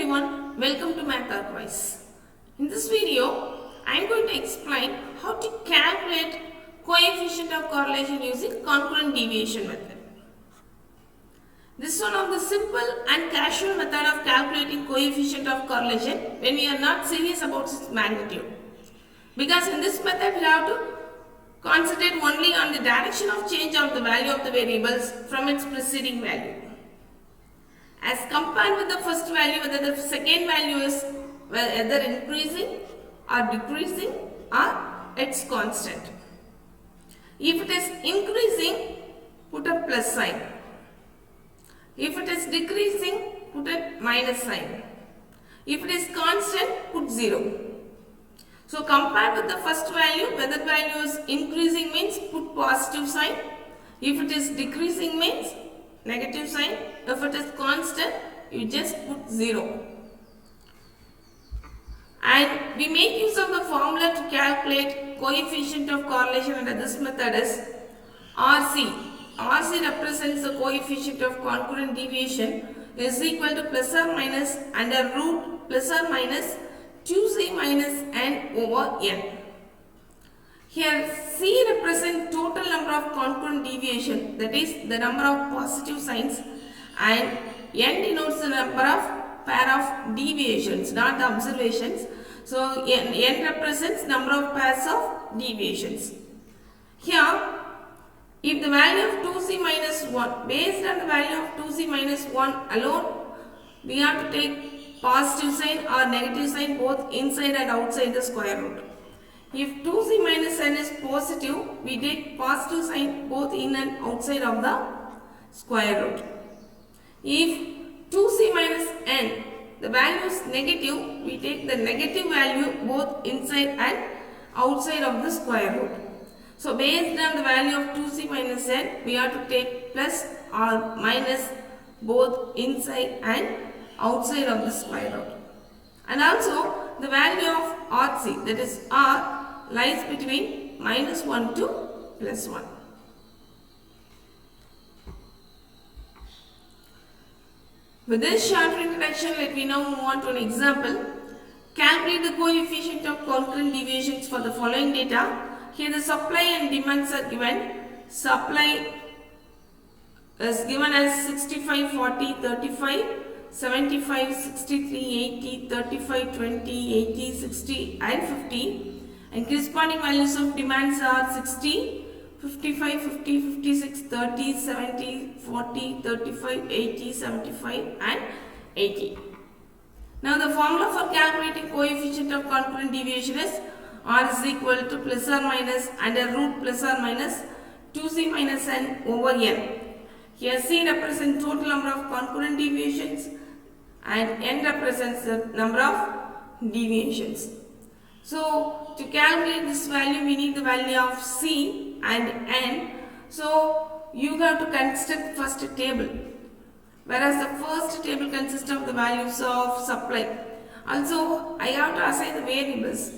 everyone, welcome to Math Advice. In this video, I am going to explain how to calculate coefficient of correlation using concurrent deviation method. This is one of the simple and casual method of calculating coefficient of correlation when we are not serious about its magnitude. Because in this method, we have to concentrate only on the direction of change of the value of the variables from its preceding value. As compared with the first value, whether the second value is either increasing or decreasing or it's constant. If it is increasing, put a plus sign. If it is decreasing, put a minus sign. If it is constant, put 0. So compared with the first value, whether value is increasing means put positive sign. If it is decreasing means negative sign. If it is constant, you just put 0. And we make use of the formula to calculate coefficient of correlation under this method is RC. RC represents the coefficient of concurrent deviation is equal to plus or minus under root plus or minus 2c minus n over n. Here C represents total number of concurrent deviation, that is the number of positive signs, and n denotes the number of pair of deviations, not the observations. So n represents number of pairs of deviations. Here, if the value of 2c minus 1, based on the value of 2c minus 1 alone, we have to take positive sign or negative sign both inside and outside the square root. If 2c minus n is positive, we take positive sign both in and outside of the square root. If 2c minus n, the value is negative, we take the negative value both inside and outside of the square root. So based on the value of 2c minus n, we have to take plus or minus both inside and outside of the square root. And also the value of RC, that is R, lies between minus 1 to plus 1. With this short introduction, let me now move on to an example. Calculate the coefficient of concurrent deviations for the following data. Here the supply and demands are given. Supply is given as 65, 40, 35, 75, 63, 80, 35, 20, 80, 60 and 50. And corresponding values of demands are 60, 55, 50, 56, 30, 70, 40, 35, 80, 75 and 80. Now the formula for calculating coefficient of concurrent deviation is R is equal to plus or minus under root plus or minus 2c minus n over n. Here C represents total number of concurrent deviations and n represents the number of deviations. So to calculate this value, we need the value of C and n. So you have to construct first a table, whereas the first table consists of the values of supply. Also, I have to assign the variables.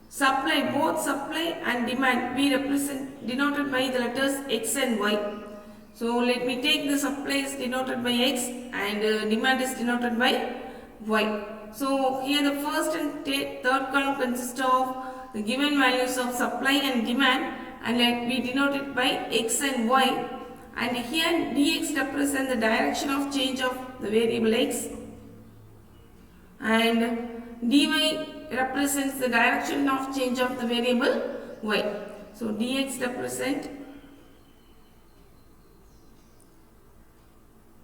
Supply, both supply and demand, we represent denoted by the letters x and y. So let me take the supply is denoted by x and demand is denoted by y. So here the first and third column consist of the given values of supply and demand, and let me denote it by x and y. And here dx represents the direction of change of the variable x, and dy represents the direction of change of the variable y. So dx represents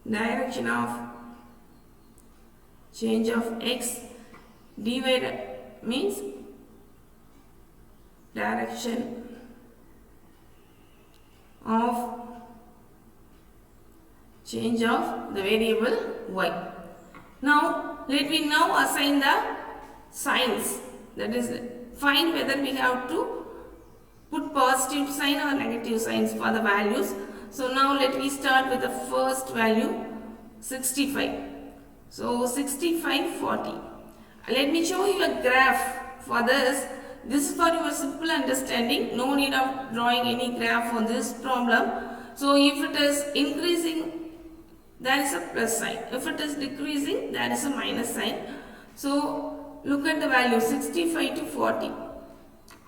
direction of change of x, dy means direction of change of the variable y. Now let me now assign the signs, that is find whether we have to put positive sign or negative signs for the values. So now let me start with the first value 65. So 65, 40. Let me show you a graph for this. This is for your simple understanding. No need of drawing any graph on this problem. So if it is increasing there is a plus sign. If it is decreasing, there is a minus sign. So look at the value 65 to 40.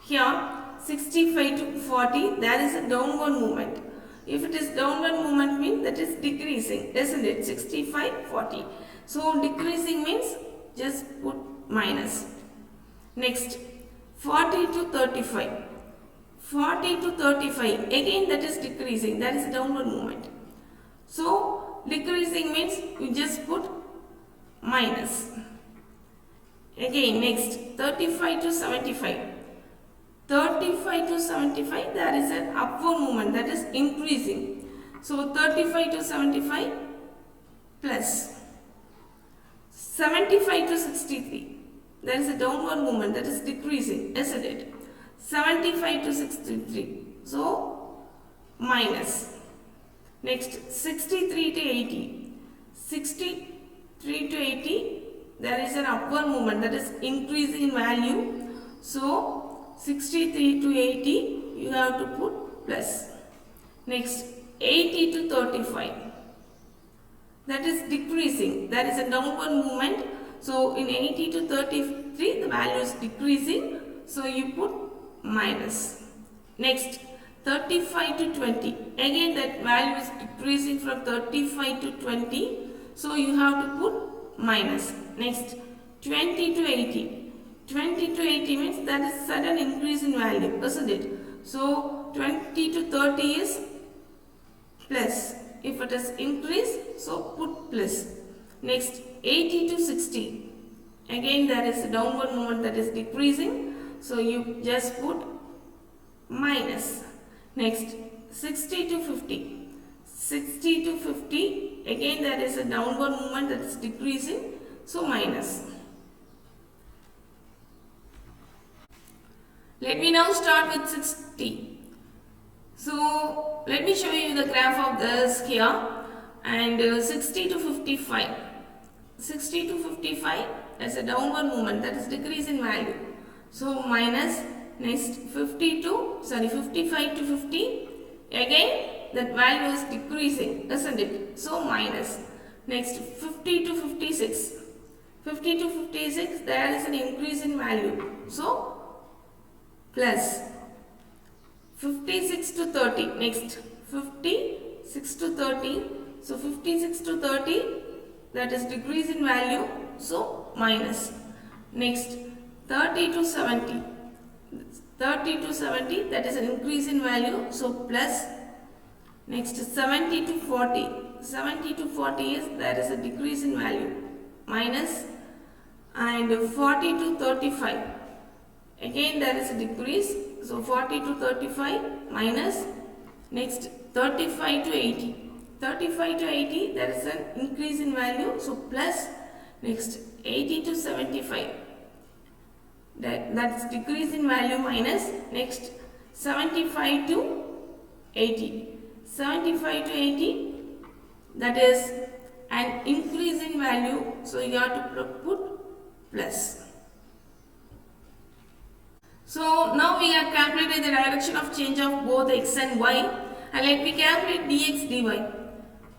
Here 65 to 40, there is a downward movement. If it is downward movement means that is decreasing, isn't it? 65, 40. So decreasing means just put minus. Next 40 to 35. 40 to 35, again that is decreasing, that is a downward movement. So decreasing means you just put minus. Again next 35 to 75. 35 to 75, there is an upward movement, that is increasing. So 35 to 75 plus. 75 to 63, there is a downward movement, that is decreasing, isn't it? 75 to 63, so minus. Next 63 to 80. 63 to 80, there is an upward movement, that is increasing in value. So 63 to 80, you have to put plus. Next 80 to 35, that is decreasing, there is a downward movement. So in 80 to 33, the value is decreasing, so you put minus. Next 35 to 20, again that value is decreasing from 35 to 20, so you have to put minus. Next 20 to 80. 20 to 80 means that is sudden increase in value, isn't it? So 20 to 30 is plus. If it is increase, so put plus. Next 80 to 60, again there is a downward movement, that is decreasing, so you just put minus. Next 60 to 50. 60 to 50, again there is a downward movement, that is decreasing, so minus. Let me now start with 60. So let me show you the graph of this here. And 60 to 55. 60 to 55 is a downward movement, that is decrease in value. So minus. Next 55 to 50. Again that value is decreasing, isn't it? So minus. Next 50 to 56. 50 to 56, there is an increase in value. So plus. 56 to 30. Next 56 to 30. So 56 to 30, that is decrease in value. So minus. Next 30 to 70. 30 to 70, that is an increase in value. So plus. Next 70 to 40. 70 to 40 is there is a decrease in value. Minus. And 40 to 35. Again there is a decrease. So 40 to 35 minus. Next 35 to 80. 35 to 80, there is an increase in value. So plus. Next 80 to 75. That's decrease in value minus. Next 75 to 80. 75 to 80, that is an increase in value. So you have to put plus. So now we have calculated the direction of change of both x and y, and let me calculate dx dy.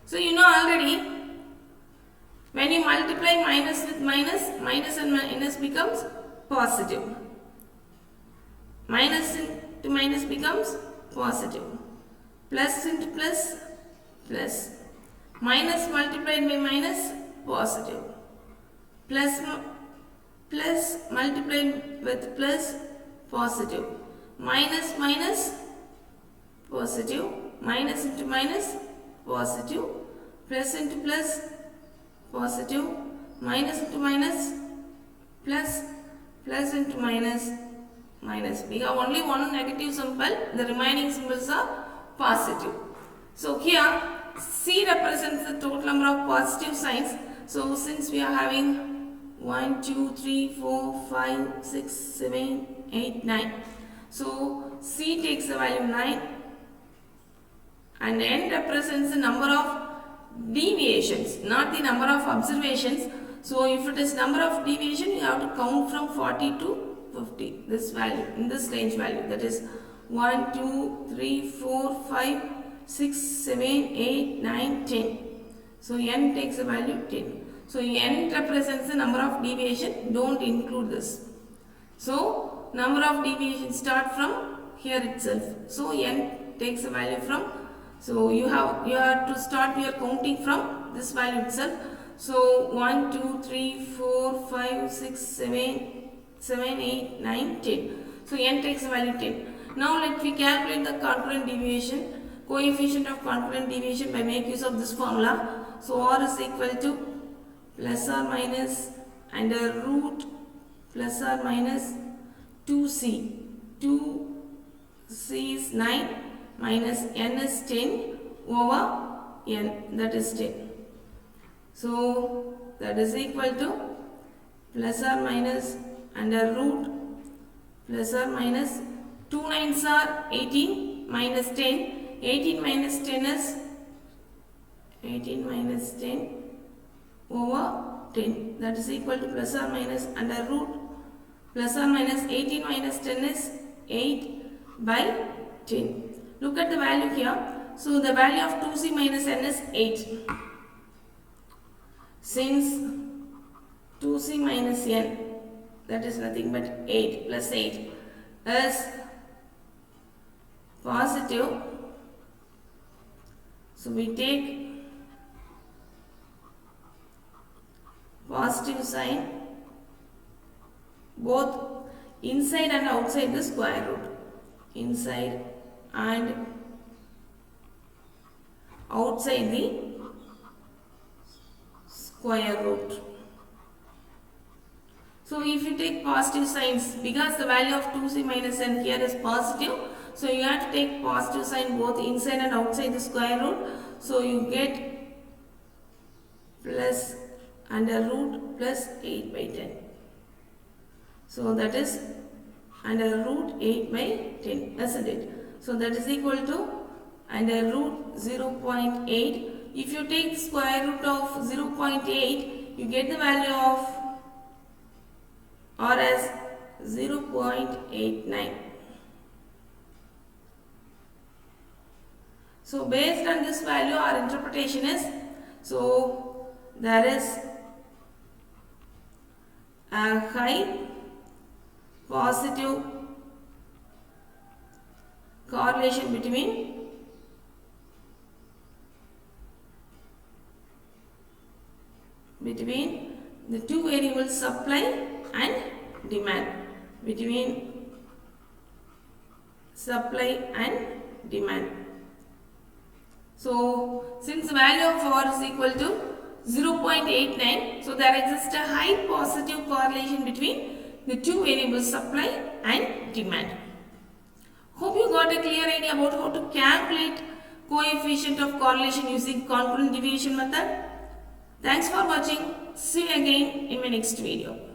So you know already, when you multiply minus with minus, minus and minus becomes positive. Minus into minus becomes positive. Plus into plus, plus. Minus multiplied by minus, positive. Plus multiplied with plus, positive. Minus minus, positive. Minus into minus, positive. Plus into plus, positive. Minus into minus, plus. Plus into minus, minus. We have only one negative symbol. The remaining symbols are positive. So here C represents the total number of positive signs. So since we are having 1, 2, 3, 4, 5, 6, 7, 8, 9. So C takes the value 9, and N represents the number of deviations, not the number of observations. So if it is number of deviation, you have to count from 40 to 50. This value, in this range value, that is 1, 2, 3, 4, 5, 6, 7, 8, 9, 10. So n takes the value 10. So n represents the number of deviation, don't include this. So number of deviations start from here itself. So n takes a value from, so you have to start your counting from this value itself. So 1, 2, 3, 4, 5, 6, 7, 8, 9, 10. So n takes a value 10. Now let me calculate the concurrent deviation, coefficient of concurrent deviation by make use of this formula. So r is equal to plus or minus under root plus or minus 2c. 2c is 9 minus n is 10 over n, that is 10. So that is equal to plus or minus under root plus or minus 2 9s are 18 minus 10. 18 minus 10 is 18 minus 10 over 10, that is equal to plus or minus under root plus or minus 18 minus 10 is 8 by 10. Look at the value here. So the value of 2c minus n is 8. Since 2c minus n, that is nothing but 8 plus 8 is positive, so we take positive sign both inside and outside the square root. Inside and outside the square root. So if you take positive signs, because the value of 2c minus n here is positive, so you have to take positive sign both inside and outside the square root. So you get plus under root plus 8 by 10. So that is under root 8 by 10, isn't it? So that is equal to under root 0.8. If you take the square root of 0.8, you get the value of r as 0.89. So based on this value, our interpretation is, so there is a high positive correlation between the two variables supply and demand, between supply and demand. So since the value of r is equal to 0.89, so there exists a high positive correlation between the two variables supply and demand. Hope you got a clear idea about how to calculate coefficient of correlation using concurrent deviation method. Thanks for watching. See you again in my next video.